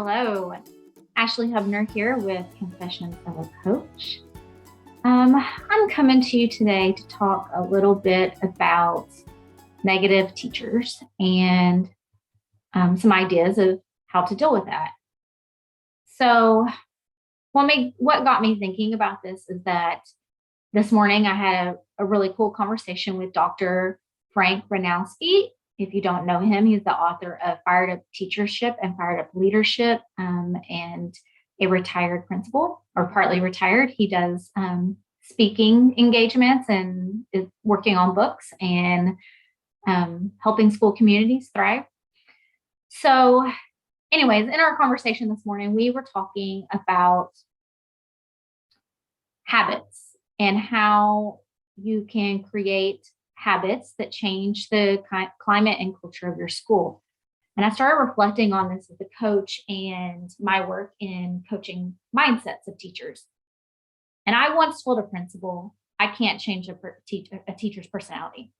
Hello, Ashley Hubner here with Confessions of a Coach. I'm coming to you today to talk a little bit about negative teachers and some ideas of how to deal with that. So, what got me thinking about this is that this morning I had a really cool conversation with Dr. Frank Ranowski. If you don't know him, he's the author of Fired Up Teachership and Fired Up Leadership, and a retired principal, or partly retired. He does speaking engagements and is working on books and helping school communities thrive. So anyways, in our conversation this morning, we were talking about habits and how you can create habits that change the climate and culture of your school. And I started reflecting on this as a coach and my work in coaching mindsets of teachers. And I once told a principal, I can't change a teacher's personality.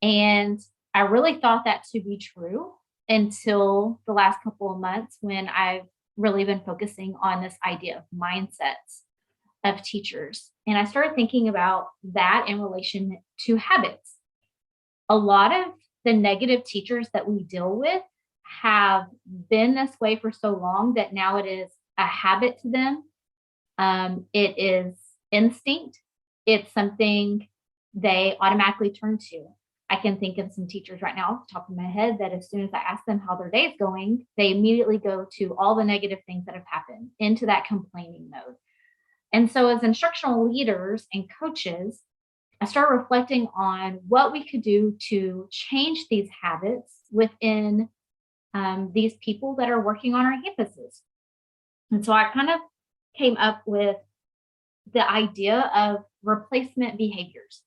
And I really thought that to be true until the last couple of months when I've really been focusing on this idea of mindsets of teachers. And I started thinking about that in relation to habits. A lot of the negative teachers that we deal with have been this way for so long that now it is a habit to them. It is instinct. It's something they automatically turn to. I can think of some teachers right now off the top of my head that as soon as I ask them how their day is going, they immediately go to all the negative things that have happened into that complaining mode. And so as instructional leaders and coaches, I started reflecting on what we could do to change these habits within these people that are working on our campuses. And so I kind of came up with the idea of replacement behaviors.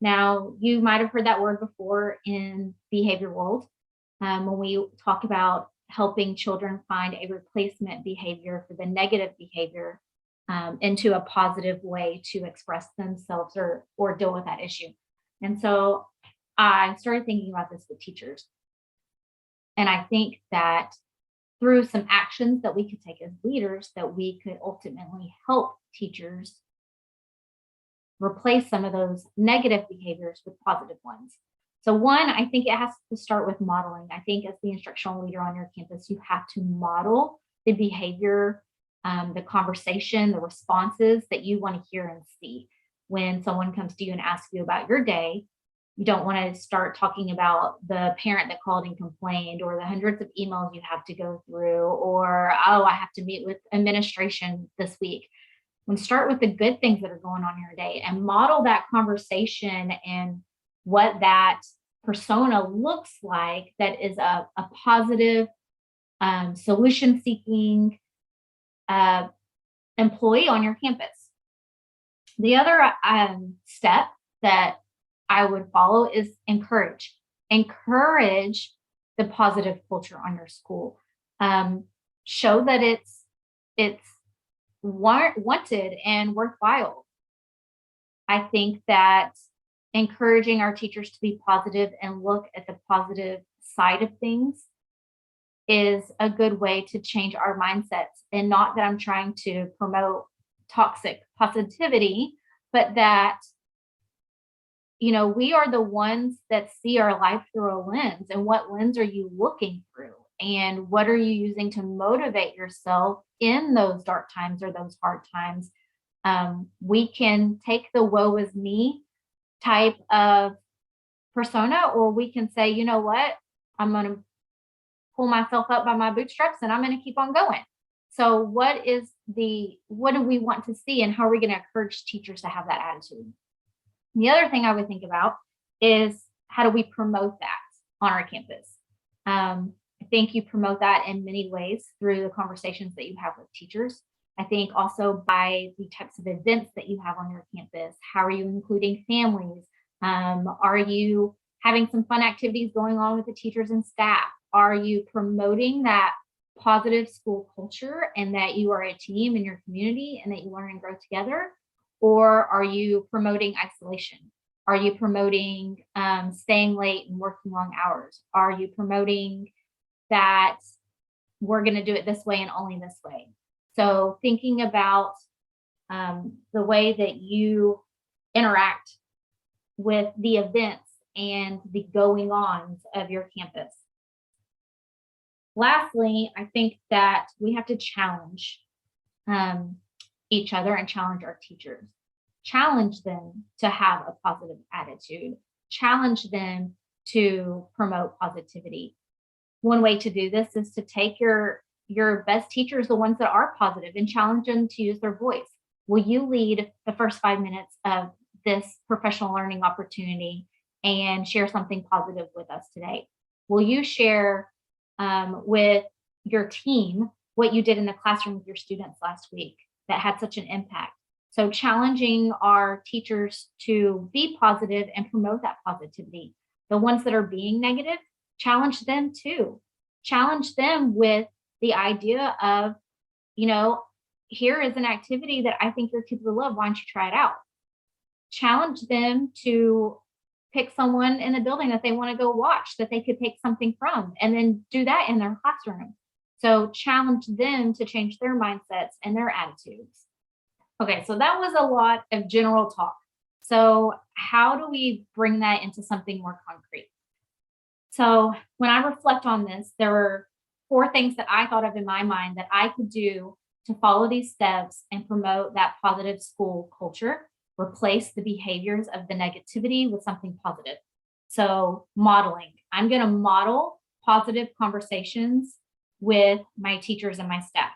Now, you might have heard that word before in behavior world when we talk about helping children find a replacement behavior for the negative behavior into a positive way to express themselves or deal with that issue. And so I started thinking about this with teachers. And I think that through some actions that we could take as leaders, that we could ultimately help teachers replace some of those negative behaviors with positive ones. So one, I think it has to start with modeling. I think as the instructional leader on your campus, you have to model the behavior, the conversation, the responses that you want to hear and see. When someone comes to you and asks you about your day, you don't want to start talking about the parent that called and complained, or the hundreds of emails you have to go through, or, oh, I have to meet with administration this week. And start with the good things that are going on in your day and model that conversation and what that persona looks like that is a positive, solution-seeking employee on your campus. The other step that I would follow is encourage the positive culture on your school. Show that it's wanted and worthwhile. I think that encouraging our teachers to be positive and look at the positive side of things is a good way to change our mindsets. And not that I'm trying to promote toxic positivity, but that, we are the ones that see our life through a lens. And what lens are you looking through? And what are you using to motivate yourself in those dark times or those hard times? We can take the woe is me type of persona, or we can say, you know what, I'm going to pull myself up by my bootstraps and I'm going to keep on going. So what do we want to see, and how are we going to encourage teachers to have that attitude? The other thing I would think about is, how do we promote that on our campus? I think you promote that in many ways through the conversations that you have with teachers. I think also by the types of events that you have on your campus. How are you including families? Are you having some fun activities going on with the teachers and staff? Are you promoting that positive school culture and that you are a team in your community and that you learn and grow together? Or are you promoting isolation? Are you promoting staying late and working long hours? Are you promoting that we're going to do it this way and only this way. So thinking about the way that you interact with the events and the going ons of your campus. Lastly, I think that we have to challenge each other and challenge our teachers. Challenge them to have a positive attitude. Challenge them to promote positivity. One way to do this is to take your best teachers, the ones that are positive, and challenge them to use their voice. Will you lead the first 5 minutes of this professional learning opportunity and share something positive with us today? Will you share with your team what you did in the classroom with your students last week that had such an impact? So challenging our teachers to be positive and promote that positivity. The ones that are being negative, challenge them too. Challenge them with the idea of, here is an activity that I think your kids will love. Why don't you try it out? Challenge them to pick someone in the building that they want to go watch, that they could take something from, and then do that in their classroom. So challenge them to change their mindsets and their attitudes. Okay, so that was a lot of general talk. So how do we bring that into something more concrete? So when I reflect on this, there were 4 things that I thought of in my mind that I could do to follow these steps and promote that positive school culture, replace the behaviors of the negativity with something positive. So modeling. I'm going to model positive conversations with my teachers and my staff.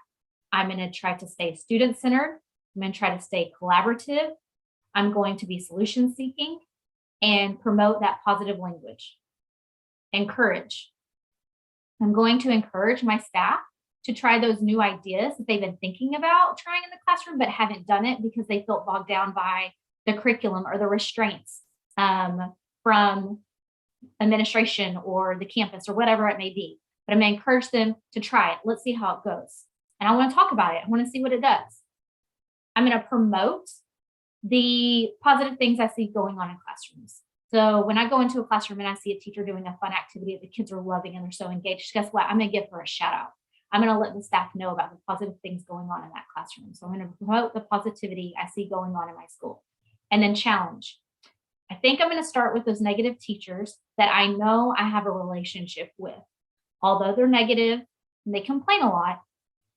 I'm going to try to stay student-centered. I'm going to try to stay collaborative. I'm going to be solution-seeking and promote that positive language. Encourage. I'm going to encourage my staff to try those new ideas that they've been thinking about trying in the classroom, but haven't done it because they felt bogged down by the curriculum or the restraints from administration or the campus or whatever it may be. But I'm going to encourage them to try it. Let's see how it goes. And I want to talk about it. I want to see what it does. I'm going to promote the positive things I see going on in classrooms. So when I go into a classroom and I see a teacher doing a fun activity that the kids are loving and they're so engaged, guess what? I'm going to give her a shout out. I'm going to let the staff know about the positive things going on in that classroom. So I'm going to promote the positivity I see going on in my school. And then challenge. I think I'm going to start with those negative teachers that I know I have a relationship with. Although they're negative and they complain a lot,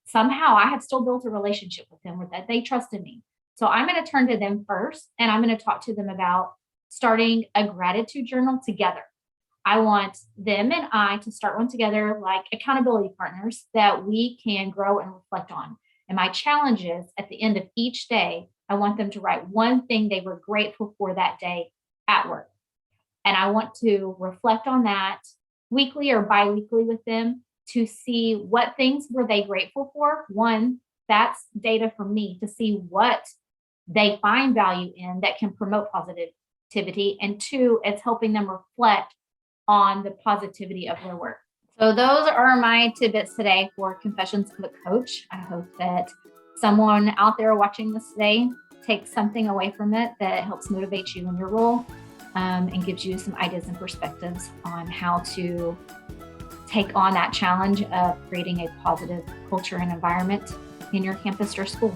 somehow I have still built a relationship with them that they trusted me. So I'm going to turn to them first, and I'm going to talk to them about starting a gratitude journal together. I want them and I to start one together like accountability partners that we can grow and reflect on. And my challenge is at the end of each day, I want them to write one thing they were grateful for that day at work. And I want to reflect on that weekly or biweekly with them to see what things were they grateful for. One, that's data for me to see what they find value in that can promote positivity. And 2, it's helping them reflect on the positivity of their work. So those are my tidbits today for Confessions of a Coach. I hope that someone out there watching this today takes something away from it that helps motivate you in your role and gives you some ideas and perspectives on how to take on that challenge of creating a positive culture and environment in your campus or school.